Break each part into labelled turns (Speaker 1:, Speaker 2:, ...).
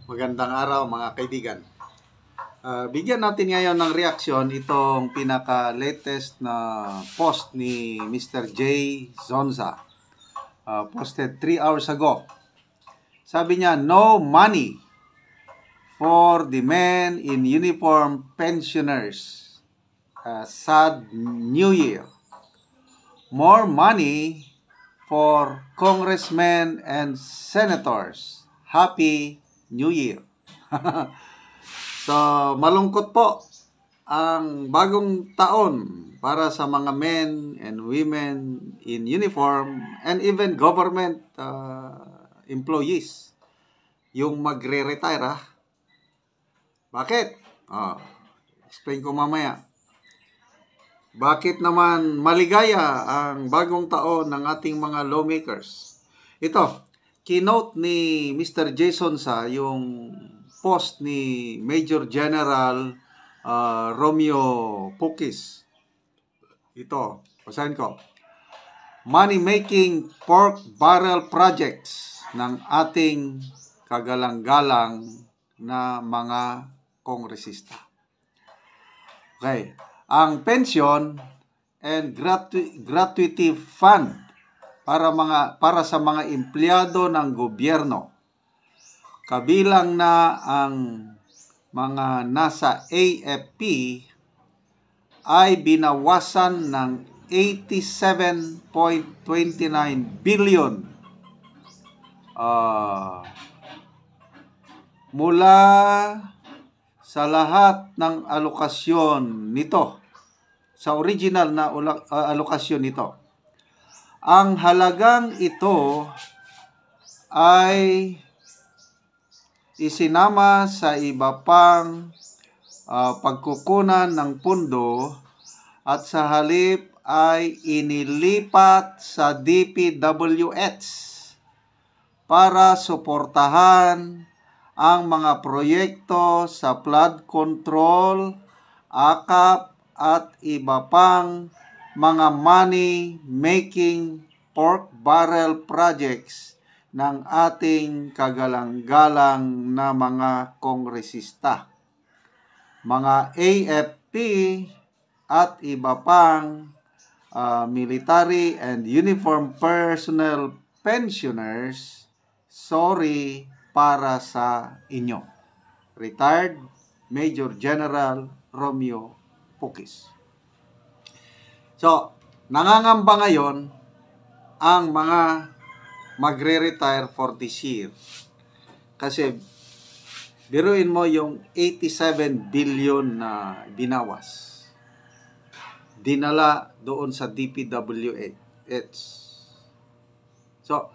Speaker 1: Magandang araw mga kaibigan. Bigyan natin ngayon ng reaksyon itong pinaka-latest na post ni Mr. J. Zonza. Posted 3 hours ago. Sabi niya, no money for the men in uniform pensioners. Sad New Year. More money for congressmen and senators. Happy New Year. So, malungkot po ang bagong taon para sa mga men and women in uniform and even government employees. Yung magre-retire Bakit? Explain ko mamaya. Bakit naman maligaya ang bagong taon ng ating mga lawmakers? Ito, keynote ni Mr. Jason sa yung post ni Major General Romeo Pukis. Ito, basahin ko. Money-making pork barrel projects ng ating kagalang-galang na mga kongresista. Okay. Ang pension and gratuity fund para sa mga empleyado ng gobyerno, kabilang na ang mga nasa AFP, ay binawasan ng 87.29 billion mula sa lahat ng alokasyon nito, sa original na alokasyon nito. Ang halagang ito ay isinama sa iba pang pagkukunan ng pundo at sa halip ay inilipat sa DPWH para suportahan ang mga proyekto sa flood control, AKAP at iba pang mga money-making pork barrel projects ng ating kagalang-galang na mga kongresista, mga AFP at iba pang military and uniform personnel pensioners. Sorry para sa inyo. Retired Major General Romeo Pukis. So, nangangamba ngayon ang mga magre-retire for this year. Kasi, biruin mo yung 87 billion na binawas. Dinala doon sa DPWH. So,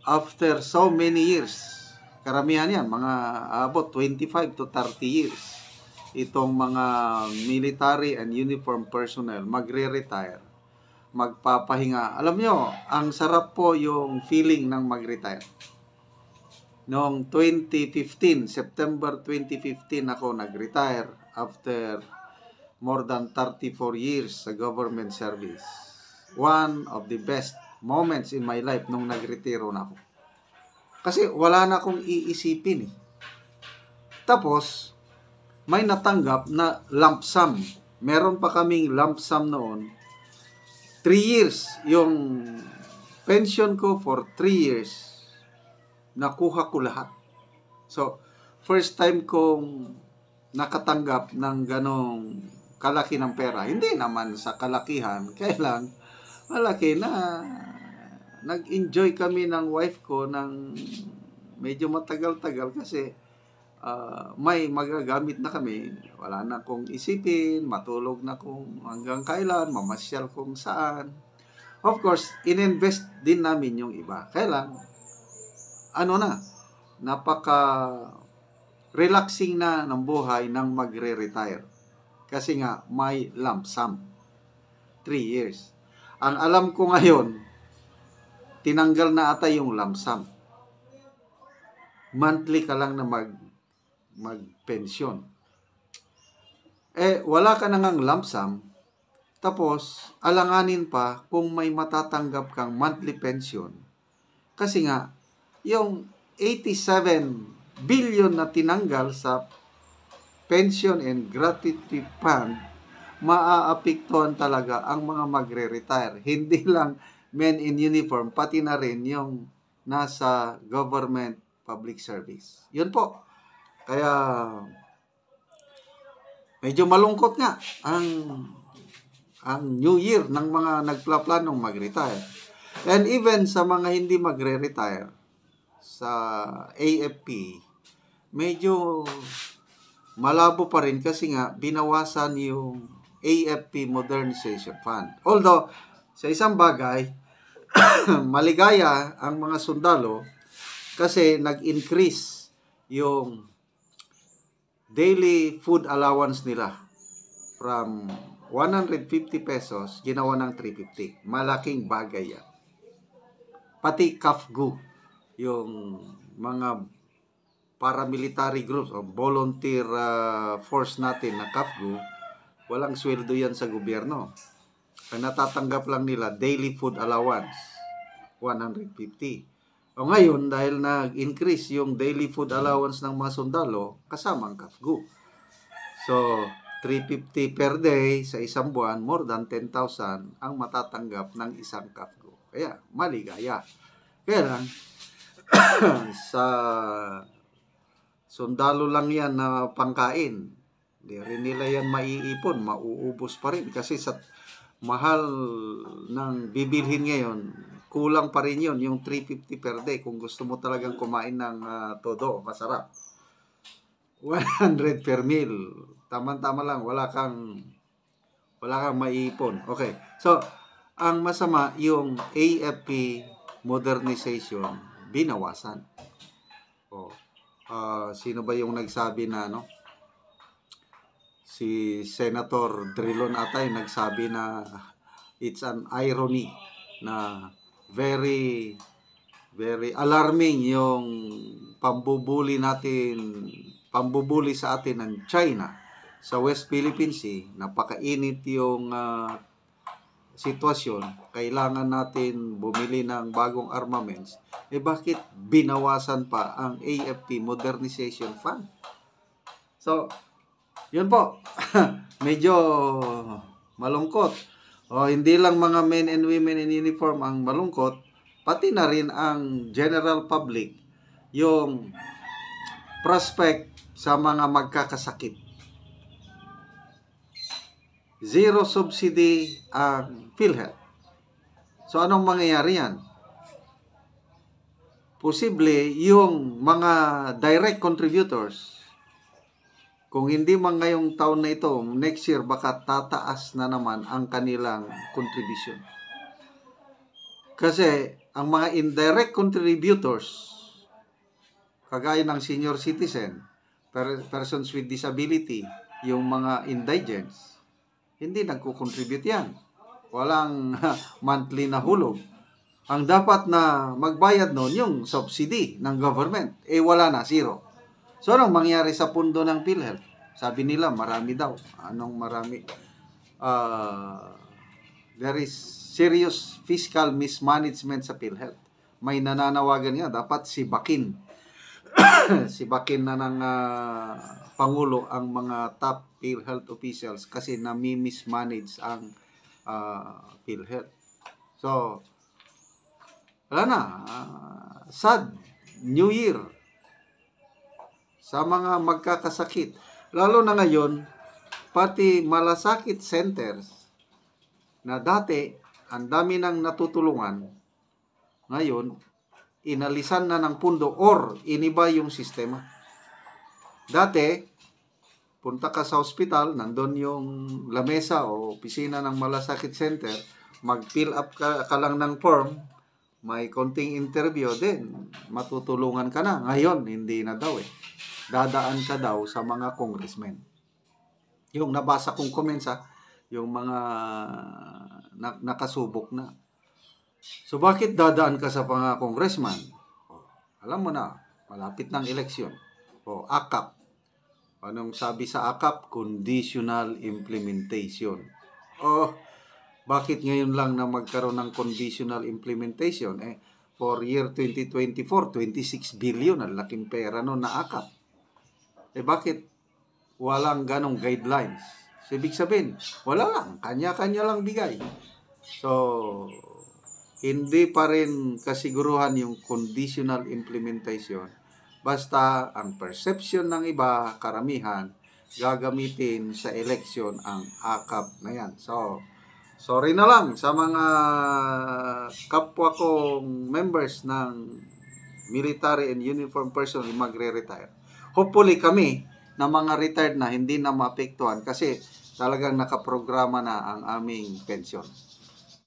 Speaker 1: after so many years, karamihan yan, mga about 25 to 30 years, itong mga military and uniform personnel magre-retire, magpapahinga. Alam nyo, ang sarap po yung feeling ng mag-retire. Noong 2015, September 2015 ako nag-retire after more than 34 years sa government service. One of the best moments in my life nung nag-retiro na ako. Kasi wala na akong iisipin eh. Tapos, may natanggap na lump sum. Meron pa kaming lump sum noon. 3 years. Yung pension ko for 3 years, nakuha ko lahat. So, first time kong nakatanggap ng ganong kalaki ng pera. Hindi naman sa kalakihan. Kaya lang, malaki na nag-enjoy kami ng wife ko ng medyo matagal-tagal kasi may magagamit na kami. Wala na akong isipin, matulog na kung hanggang kailan, mamasyal kung saan. Of course, ininvest din namin yung iba. Kaya lang, napaka-relaxing na ng buhay ng magre-retire. Kasi nga, may lump sum. 3 years. Ang alam ko ngayon, tinanggal na ata yung lump sum. Monthly ka lang na mag-pension. Wala ka na ngang lump sum, tapos alanganin pa kung may matatanggap kang monthly pension. Kasi nga, yung 87 billion na tinanggal sa pension and gratuity fund, maaapektuhan talaga ang mga magre-retire. Hindi lang men in uniform, pati na rin yung nasa government public service. Yun po. Kaya medyo malungkot nga ang New Year ng mga nagplanong mag-retire. And even sa mga hindi magre-retire sa AFP, medyo malabo pa rin kasi nga binawasan yung AFP Modernization Fund. Although, sa isang bagay, maligaya ang mga sundalo kasi nag-increase yung daily food allowance nila from 150 pesos, ginawa ng 350. Malaking bagay yan. Pati KAFGU, yung mga paramilitary groups o volunteer force natin na KAFGU, walang sweldo yan sa gobyerno. Ang natatanggap lang nila, daily food allowance, 150. O ngayon, dahil nag-increase yung daily food allowance ng mga sundalo, kasamang KAFGU. So, 350 per day sa isang buwan, more than 10,000 ang matatanggap ng isang KAFGU. Kaya, maligaya. Kaya lang, sa sundalo lang yan na pangkain. Hindi rin nila yan maiipon, mauubos pa rin. Kasi sa mahal ng bibilhin ngayon, kulang pa rin yun, yung 350 per day. Kung gusto mo talagang kumain ng todo, masarap. 100 per meal. Tama-tama lang, wala kang maiipon. Okay. So, ang masama, yung AFP modernization, binawasan. Sino ba yung nagsabi na, no? Si Senator Drilon atay nagsabi na it's an irony na very, very alarming yung pambubuli sa atin ng China sa West Philippine Sea. Napakainit yung sitwasyon. Kailangan natin bumili ng bagong armaments. Bakit binawasan pa ang AFP Modernization Fund? So, yun po. Medyo malungkot. Hindi lang mga men and women in uniform ang malungkot, pati na rin ang general public, yung prospect sa mga magkakasakit. Zero subsidy ang PhilHealth. So, anong mangyayari yan? Posible yung mga direct contributors, kung hindi man ngayong taon na ito, next year baka tataas na naman ang kanilang contribution. Kasi ang mga indirect contributors, kagaya ng senior citizen, persons with disability, yung mga indigents, hindi nagko-contribute yan. Walang monthly na hulog. Ang dapat na magbayad nun, yung subsidy ng government. Wala na, zero. So, anong mangyari sa pundo ng PhilHealth? Sabi nila, marami daw. Anong marami? There is serious fiscal mismanagement sa PhilHealth. May nananawagan nga, dapat sibakin. Sibakin na ng Pangulo ang mga top PhilHealth officials kasi nami-mismanage ang PhilHealth. So, wala na. Sad New Year sa mga magkakasakit. Lalo na ngayon, pati malasakit centers na dati ang dami nang natutulungan, ngayon, inalisan na ng pundo or iniba yung sistema. Dati, punta ka sa hospital, nandun yung lamesa o opisina ng malasakit center, mag-fill up ka lang ng form, may konting interview din, matutulungan ka na. Ngayon, hindi na daw Dadaan ka daw sa mga congressmen. Yung nabasa kong comments yung mga nakasubok na. So, bakit dadaan ka sa mga congressman? Alam mo na, malapit ng eleksyon. AKAP. Anong sabi sa AKAP? Conditional implementation. Bakit ngayon lang na magkaroon ng conditional implementation? for year 2024, 26 billion. Ang laking pera no naakap. Bakit walang ganong guidelines? So, ibig sabihin, wala lang. Kanya-kanya lang bigay. So, hindi pa rin kasiguruhan yung conditional implementation. Basta ang perception ng iba, karamihan, gagamitin sa election ang AKAP na yan. So, sorry na lang sa mga kapwa kong members ng military and uniform personnel magre-retire. Hopefully kami na mga retired na hindi na maapektuhan kasi talagang nakaprograma na ang aming pensyon.